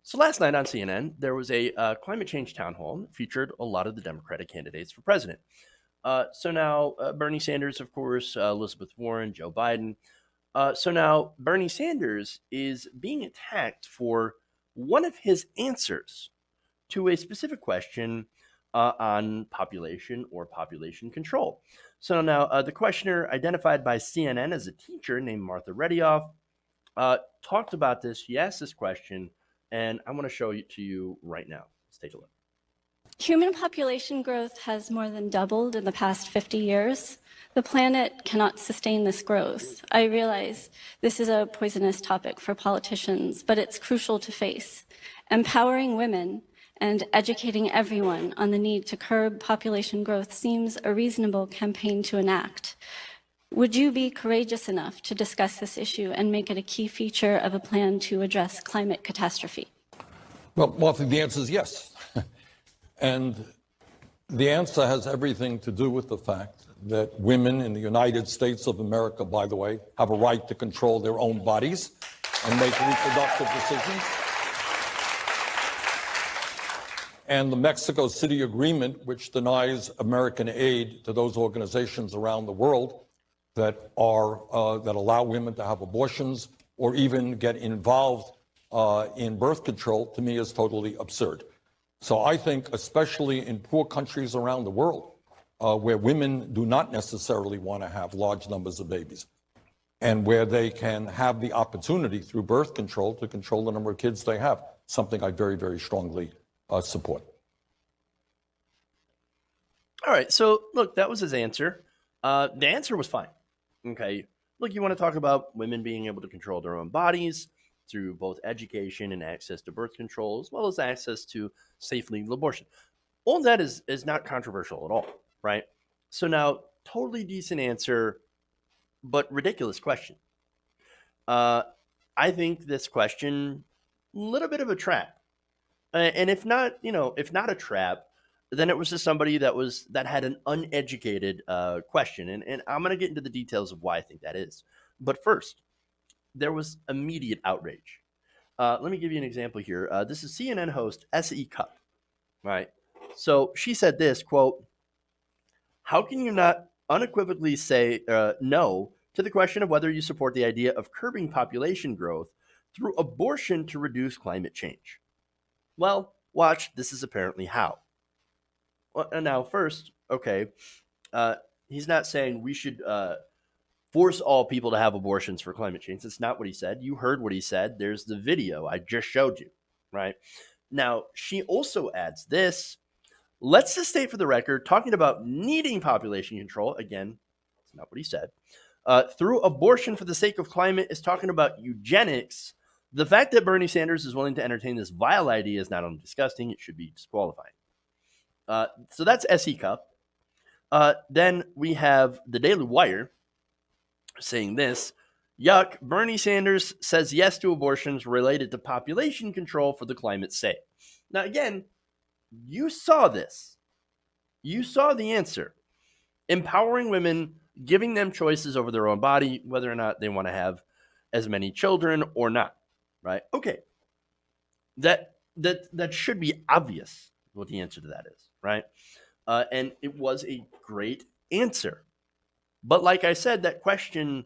So last night on CNN, there was a climate change town hall that featured a lot of the Democratic candidates for president. So now Bernie Sanders, of course, Elizabeth Warren, Joe Biden. So now Bernie Sanders is being attacked for one of his answers to a specific question on population or population control. So now the questioner, identified by CNN as a teacher named Martha Redioff, talked about this. She asked this question, and I want to show it to you right now. Let's take a look. Human population growth has more than doubled in the past 50 years. The planet cannot sustain this growth. I realize this is a poisonous topic for politicians, but it's crucial to face. Empowering women and educating everyone on the need to curb population growth seems a reasonable campaign to enact. Would you be courageous enough to discuss this issue and make it a key feature of a plan to address climate catastrophe? Well, Martha, the answer is yes. And the answer has everything to do with the fact that women in the United States of America, by the way, have a right to control their own bodies and make reproductive decisions. And the Mexico City Agreement, which denies American aid to those organizations around the world that allow women to have abortions or even get involved in birth control, to me is totally absurd. So I think, especially in poor countries around the world, where women do not necessarily want to have large numbers of babies, and where they can have the opportunity through birth control to control the number of kids they have, something I very, very strongly support. All right, so look, that was his answer. The answer was fine. Okay, look, you want to talk about women being able to control their own bodies through both education and access to birth control, as well as access to safe legal abortion. All that is not controversial at all, right? So now, totally decent answer, but ridiculous question. I think this question, a little bit of a trap. And if not, if not a trap, then it was just somebody that had an uneducated question. And I'm going to get into the details of why I think that is. But first, there was immediate outrage. Let me give you an example here. This is CNN host S.E. Cupp, right? So she said this, quote, "How can you not unequivocally say no to the question of whether you support the idea of curbing population growth through abortion to reduce climate change?" Well, watch, this is apparently how. Well, now, first, okay, he's not saying we should force all people to have abortions for climate change. That's not what he said. You heard what he said. There's the video I just showed you, right? Now, she also adds this. Let's just state for the record, talking about needing population control, again, that's not what he said, through abortion for the sake of climate is talking about eugenics. The fact that Bernie Sanders is willing to entertain this vile idea is not only disgusting, it should be disqualifying. So that's S.E. Cupp. Then we have the Daily Wire saying this. Yuck, Bernie Sanders says yes to abortions related to population control for the climate's sake. Now, again, you saw this. You saw the answer. Empowering women, giving them choices over their own body, whether or not they want to have as many children or not, right? Okay. That should be obvious what the answer to that is, right? And it was a great answer. But like I said, that question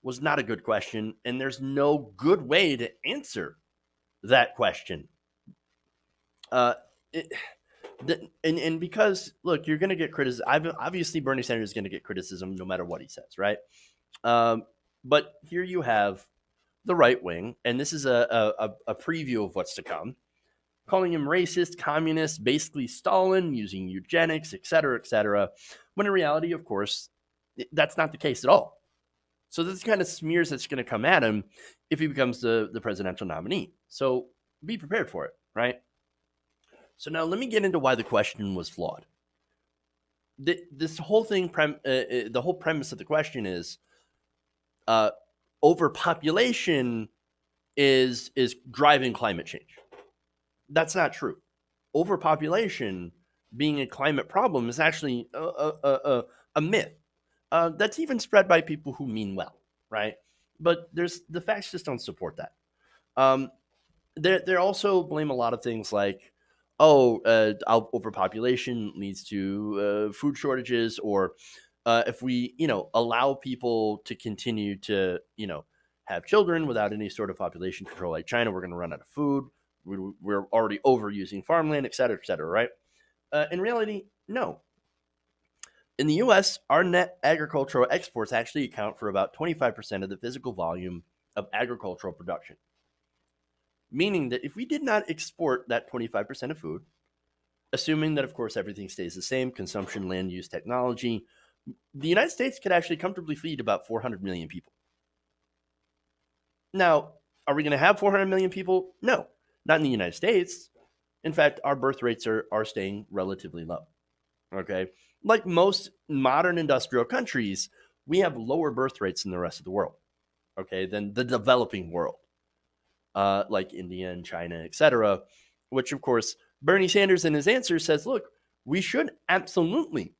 was not a good question, and there's no good way to answer that question. And because, look, you're going to get criticism. Obviously, Bernie Sanders is going to get criticism no matter what he says, right? But here you have the right wing, and this is a preview of what's to come, calling him racist, communist, basically Stalin, using eugenics, et cetera, when in reality, of course, that's not the case at all. So this kind of smears that's going to come at him if he becomes the presidential nominee. So be prepared for it, right? So now let me get into why the question was flawed. This whole thing, the whole premise of the question is overpopulation is driving climate change. That's not true. Overpopulation being a climate problem is actually a myth. That's even spread by people who mean well, right? But the facts just don't support that. They also blame a lot of things like, overpopulation leads to food shortages, or if we, allow people to continue to, have children without any sort of population control, like China, we're going to run out of food. We're already overusing farmland, et cetera, right? In reality, no. In the US, our net agricultural exports actually account for about 25% of the physical volume of agricultural production. Meaning that if we did not export that 25% of food, assuming that, of course, everything stays the same, consumption, land use, technology, the United States could actually comfortably feed about 400 million people. Now, are we going to have 400 million people? No, not in the United States. In fact, our birth rates are staying relatively low. Okay. Like most modern industrial countries, we have lower birth rates than the rest of the world, okay, than the developing world, like India and China, etc. Which, of course, Bernie Sanders in his answer says, look, we should absolutely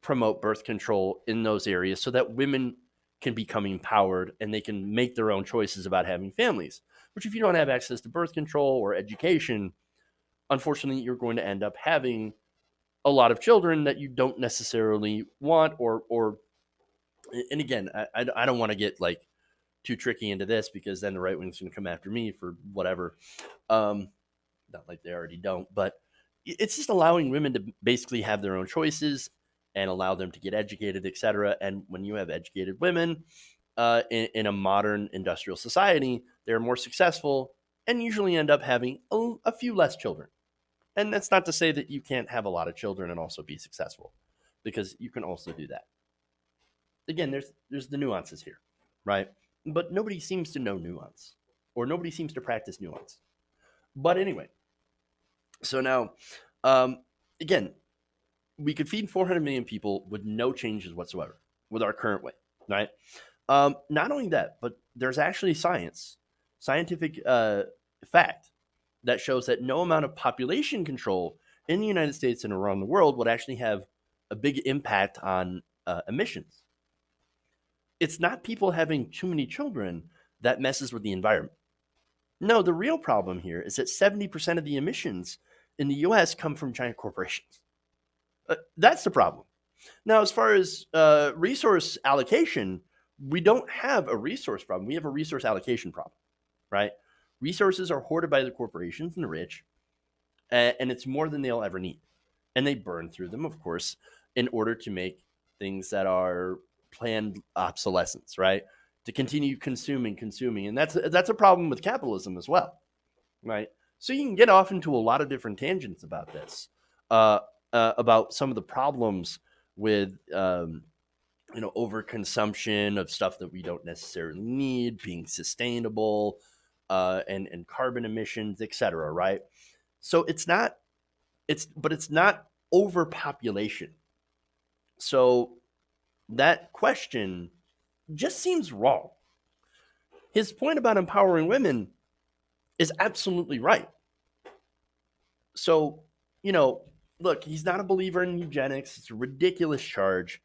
promote birth control in those areas so that women can become empowered and they can make their own choices about having families. Which, if you don't have access to birth control or education, unfortunately, you're going to end up having a lot of children that you don't necessarily want, or and again, I don't want to get like too tricky into this, because then the right wing's going to come after me for whatever. Not like they already don't, but it's just allowing women to basically have their own choices and allow them to get educated, etc. And when you have educated women in a modern industrial society, they're more successful and usually end up having a few less children. And that's not to say that you can't have a lot of children and also be successful, because you can also do that. Again, there's the nuances here, right? But nobody seems to know nuance, or nobody seems to practice nuance. But anyway, so now, um, again, we could feed 400 million people with no changes whatsoever with our current way, right? Not only that, but there's actually scientific fact that shows that no amount of population control in the United States and around the world would actually have a big impact on emissions. It's not people having too many children that messes with the environment. No, the real problem here is that 70% of the emissions in the US come from giant corporations. That's the problem. Now, as far as resource allocation, we don't have a resource problem. We have a resource allocation problem, right? Resources are hoarded by the corporations and the rich, and it's more than they'll ever need. And they burn through them, of course, in order to make things that are planned obsolescence, right? To continue consuming. And that's a problem with capitalism as well, right? So you can get off into a lot of different tangents about this, about some of the problems with overconsumption of stuff that we don't necessarily need, being sustainable, and carbon emissions, etc. Right? So it's not overpopulation. So that question just seems wrong. His point about empowering women is absolutely right. So, look, he's not a believer in eugenics. It's a ridiculous charge.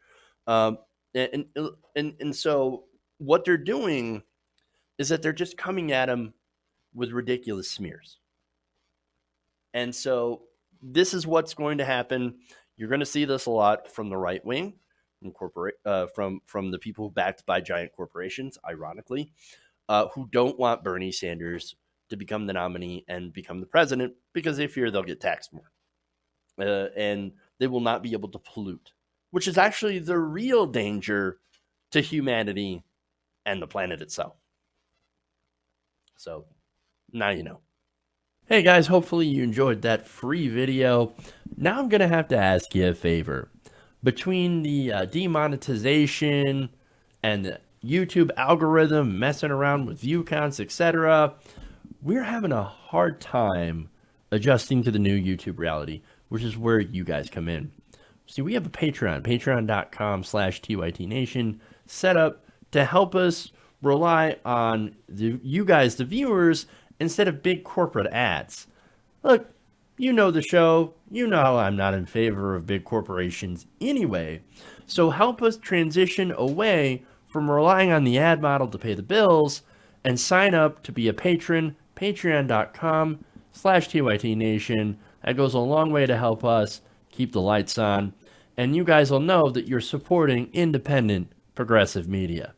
Um, and so what they're doing is that they're just coming at him with ridiculous smears. And so this is what's going to happen. You're going to see this a lot from the right wing, from the people backed by giant corporations, ironically, who don't want Bernie Sanders to become the nominee and become the president because they fear they'll get taxed more. And they will not be able to pollute, which is actually the real danger to humanity and the planet itself. So now you know. Hey guys, hopefully you enjoyed that free video. Now I'm going to have to ask you a favor. Between the demonetization and the YouTube algorithm messing around with view counts, etc., we're having a hard time adjusting to the new YouTube reality, which is where you guys come in. See, we have a patreon.com/TYTNation set up to help us rely on you guys, the viewers, instead of big corporate ads. Look, you know the show. You know I'm not in favor of big corporations anyway. So help us transition away from relying on the ad model to pay the bills and sign up to be a patron patreon.com/TYT Nation. That goes a long way to help us keep the lights on. And you guys will know that you're supporting independent progressive media.